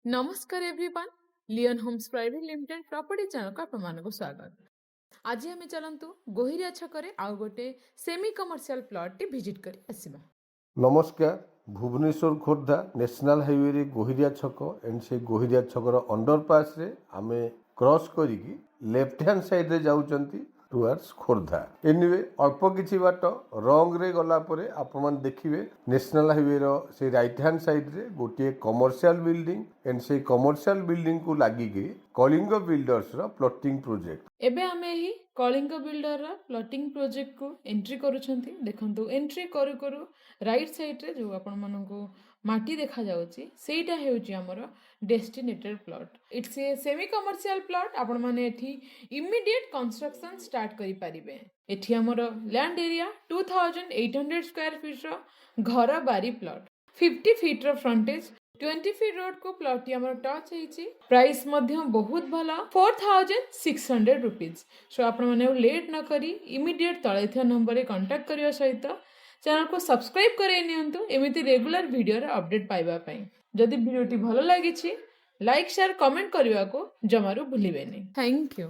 नमस्कार everyone, Leon homes private limited property channel को आपको स्वागत। आज आम चलतु गोहिरिया छकरे आउ गोटे semi commercial plot T visit करी आसीबा। नमस्कार। भुवनेश्वर खोर्धा नेशनल हाईवे रे गोहिरिया छक एंड से गोहिरिया छकर अंडरपास रे आमे क्रॉस करिकी लेफ्ट हैंड साइड रे जाउचंती टुवर्ड्स खोर्धा। एनीवे अल्प किछि बाट रंग रे गला परे आपण मन देखिबे नेशनल हाईवे रो से राइट हैंड साइड रे गोटे कमर्शियल बिल्डिंग एंड से कमर्शियल बिल्डिंग को लागिकी कलिंग बिल्डर्स रो प्लॉटिंग प्रोजेक्ट। एबे आमे ही कलिंग बिल्डर रा प्लॉटिंग प्रोजेक्ट को एंट्री करूछंती। देखंतु एंट्री करू करू राइट साइड रे जो आपण माननको माटी देखा जाउची सेटा हेउची हमर destinated plot. It's a semi commercial plot. आपण माने एठी इमीडिएट कंस्ट्रक्शन स्टार्ट करि परिबे। एठी हमर लैंड एरिया 2800 स्क्वायर फीट रो घर बारी प्लॉट, 50 फीट रो फ्रंटेज, 20 फीट रोड को प्लॉट हमर टच हेची। प्राइस मध्य बहुत भला 4600 रुपीज। सो आपण माने लेट न करी इमीडिएट तळे थिया नंबर रे कांटेक्ट करियो सहित चैनल को सब्सक्राइब करे नियंतु एमिति रेगुलर वीडियो रे अपडेट पाइबा पई। जदि वीडियोटी भलो लागिछि लाइक शेयर कमेंट करबा को जमारू भूलिबेनी। Thank you.